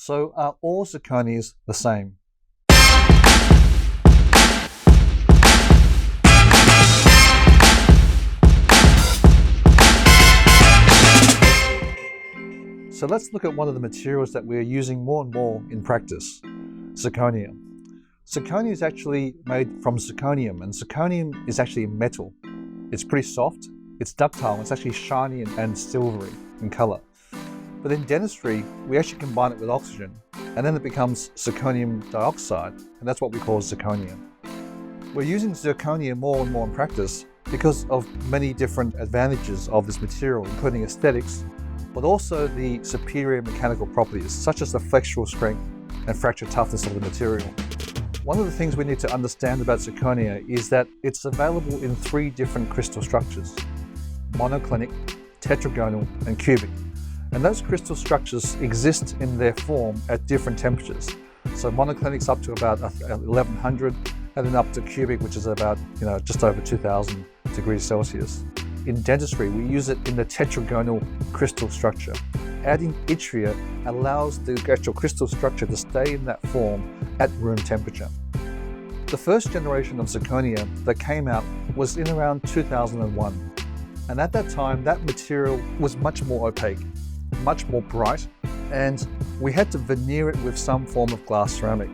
So are all zirconias the same? So let's look at one of the materials that we're using more and more in practice, zirconia. Zirconia is actually made from zirconium, and zirconium is actually a metal. It's pretty soft, it's ductile, it's actually shiny and silvery in color. But in dentistry, we actually combine it with oxygen, and then it becomes zirconium dioxide, and that's what we call zirconia. We're using zirconia more and more in practice because of many different advantages of this material, including aesthetics, but also the superior mechanical properties, such as the flexural strength and fracture toughness of the material. One of the things we need to understand about zirconia is that it's available in 3 different crystal structures: monoclinic, tetragonal, and cubic. And those crystal structures exist in their form at different temperatures. So monoclinic's up to about 1100, and then up to cubic, which is about just over 2000 degrees Celsius. In dentistry, we use it in the tetragonal crystal structure. Adding yttria allows the actual crystal structure to stay in that form at room temperature. The first generation of zirconia that came out was in around 2001. And at that time, that material was much more opaque, much more bright, and we had to veneer it with some form of glass ceramic.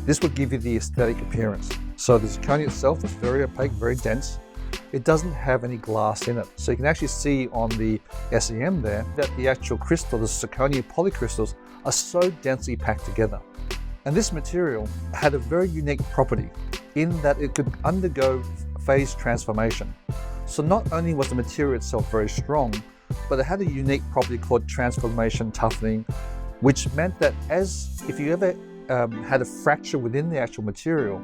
This would give you the aesthetic appearance. So the zirconia itself is very opaque, very dense. It doesn't have any glass in it. So you can actually see on the SEM there that the actual crystal, the zirconia polycrystals, are so densely packed together. And this material had a very unique property in that it could undergo phase transformation. So not only was the material itself very strong, but it had a unique property called transformation toughening, which meant that if you ever had a fracture within the actual material,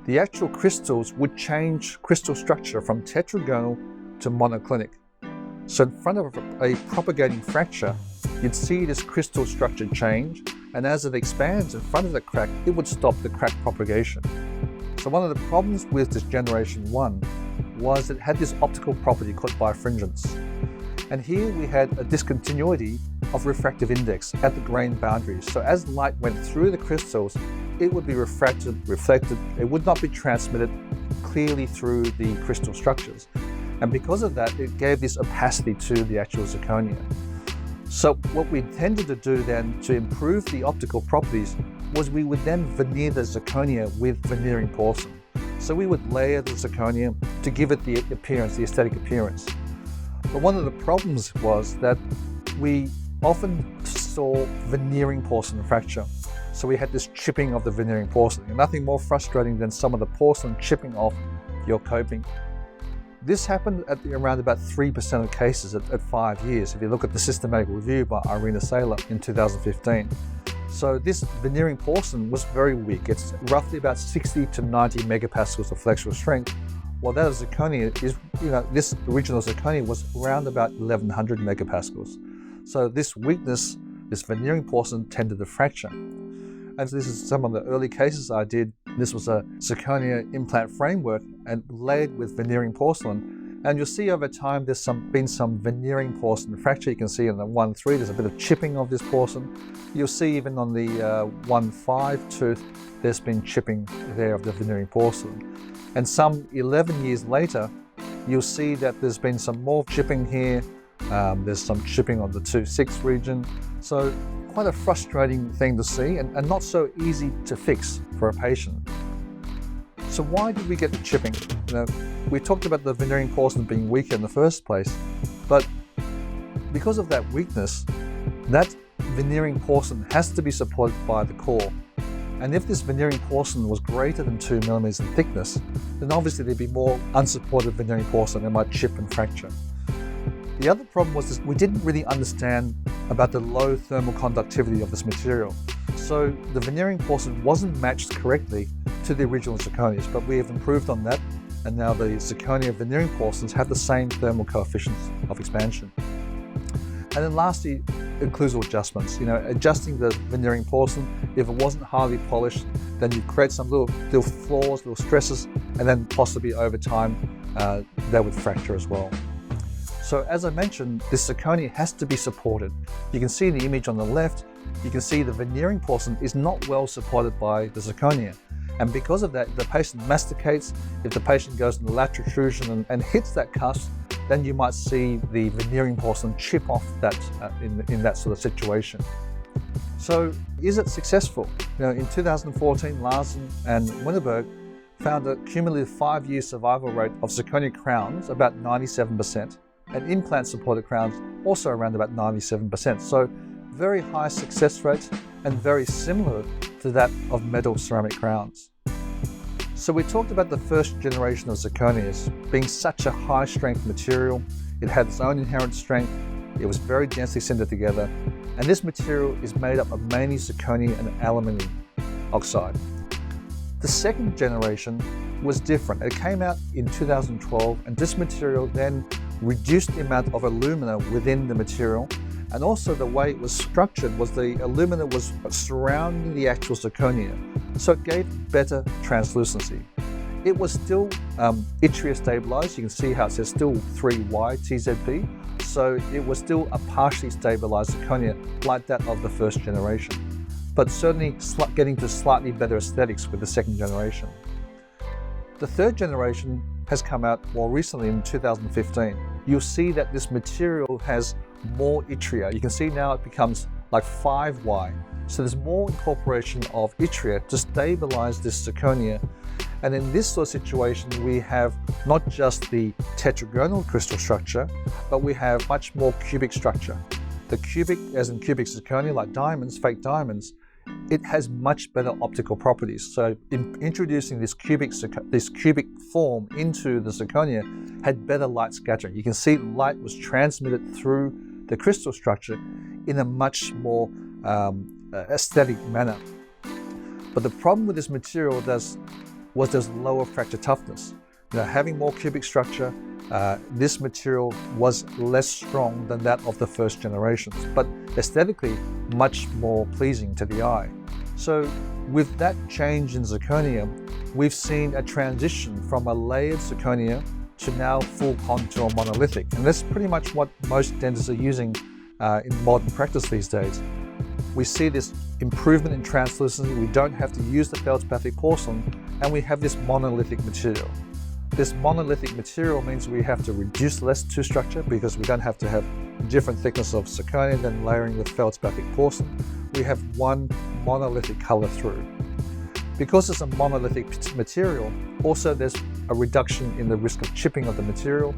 the actual crystals would change crystal structure from tetragonal to monoclinic. So in front of a propagating fracture, you'd see this crystal structure change, and as it expands in front of the crack, it would stop the crack propagation. So one of the problems with this generation 1 was it had this optical property called birefringence. And here we had a discontinuity of refractive index at the grain boundaries. So as light went through the crystals, it would be reflected, it would not be transmitted clearly through the crystal structures. And because of that, it gave this opacity to the actual zirconia. So what we tended to do then to improve the optical properties was we would then veneer the zirconia with veneering porcelain. So we would layer the zirconia to give it the appearance, the aesthetic appearance. But one of the problems was that we often saw veneering porcelain fracture. So we had this chipping of the veneering porcelain, and nothing more frustrating than some of the porcelain chipping off your coping. This happened at around about 3% of cases at 5 years, if you look at the systematic review by Irina Saylor in 2015. So this veneering porcelain was very weak. It's roughly about 60 to 90 megapascals of flexural strength, while that of zirconia is, this original zirconia was around about 1100 megapascals. So this weakness, this veneering porcelain tended to fracture. And this is some of the early cases I did. This was a zirconia implant framework and layered with veneering porcelain. And you'll see over time there's been some veneering porcelain fracture. You can see in the 1.3 there's a bit of chipping of this porcelain. You'll see even on the 1.5 tooth there's been chipping there of the veneering porcelain. And some 11 years later you'll see that there's been some more chipping here. There's some chipping on the 2.6 region. So quite a frustrating thing to see and not so easy to fix for a patient. So why did we get the chipping? We talked about the veneering porcelain being weaker in the first place, but because of that weakness, that veneering porcelain has to be supported by the core. And if this veneering porcelain was greater than 2 millimeters in thickness, then obviously there'd be more unsupported veneering porcelain that might chip and fracture. The other problem was we didn't really understand about the low thermal conductivity of this material. So the veneering porcelain wasn't matched correctly to the original zirconias, but we have improved on that, and now the zirconia veneering porcelains have the same thermal coefficients of expansion. And then lastly, occlusal adjustments. Adjusting the veneering porcelain, if it wasn't highly polished, then you create some little flaws, little stresses, and then possibly over time, they would fracture as well. So as I mentioned, this zirconia has to be supported. You can see in the image on the left, you can see the veneering porcelain is not well supported by the zirconia. And because of that, if the patient masticates, if the patient goes in the lateral protrusion and hits that cusp, then you might see the veneering porcelain chip off that in that sort of situation. So is it successful? In 2014, Larsen and Winterberg found a cumulative 5-year survival rate of zirconia crowns about 97%, and implant-supported crowns also around about 97%. So very high success rates and very similar to that of metal ceramic crowns. So we talked about the first generation of zirconias being such a high strength material. It had its own inherent strength. It was very densely sintered together. And this material is made up of mainly zirconia and aluminium oxide. The second generation was different. It came out in 2012, and this material then reduced the amount of alumina within the material. And also the way it was structured was the alumina was surrounding the actual zirconia, so it gave better translucency. It was still yttria stabilized. You can see how it says still 3Y TZP, so it was still a partially stabilized zirconia like that of the first generation, but certainly getting to slightly better aesthetics with the second generation. The third generation has come out more recently in 2015. You'll see that this material has more yttria. You can see now it becomes like 5Y. So there's more incorporation of yttria to stabilize this zirconia. And in this sort of situation, we have not just the tetragonal crystal structure, but we have much more cubic structure. The cubic, as in cubic zirconia, like diamonds, fake diamonds, it has much better optical properties. So in introducing this cubic form into the zirconia had better light scattering. You can see light was transmitted through the crystal structure in a much more aesthetic manner. But the problem with this material was there's lower fracture toughness. Having more cubic structure, this material was less strong than that of the first generations, but aesthetically much more pleasing to the eye. So with that change in zirconia, we've seen a transition from a layered zirconia to now full contour monolithic. And that's pretty much what most dentists are using in modern practice these days. We see this improvement in translucency. We don't have to use the feldspathic porcelain, and we have this monolithic material. This monolithic material means we have to reduce less to structure because we don't have to have different thickness of zirconia than layering with feldspathic porcelain. We have one monolithic color through. Because it's a monolithic material, also there's a reduction in the risk of chipping of the material.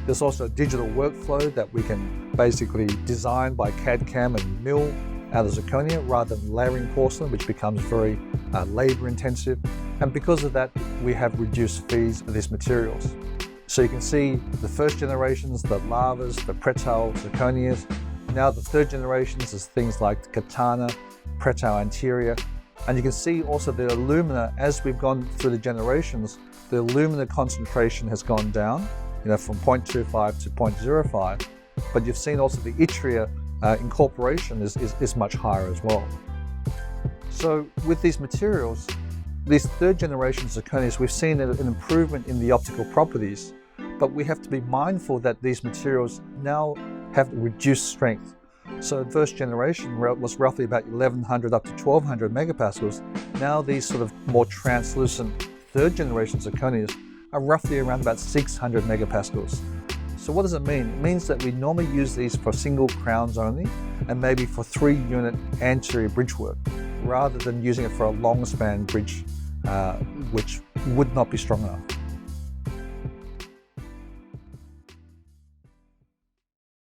There's also a digital workflow that we can basically design by CAD/CAM and mill out of zirconia rather than layering porcelain, which becomes very labor intensive. And because of that, we have reduced fees of these materials. So you can see the first generations, the lavas, the pretal zirconias. Now the third generations is things like katana, pretal anterior. And you can see also the alumina, as we've gone through the generations, the alumina concentration has gone down, from 0.25 to 0.05. But you've seen also the yttria incorporation is much higher as well. So with these materials, these third generation zirconias, we've seen an improvement in the optical properties, but we have to be mindful that these materials now have reduced strength. So the first generation was roughly about 1100 up to 1200 megapascals. Now these sort of more translucent third generation zirconias are roughly around about 600 megapascals. So what does it mean? It means that we normally use these for single crowns only and maybe for 3-unit anterior bridge work, rather than using it for a long span bridge, which would not be strong enough.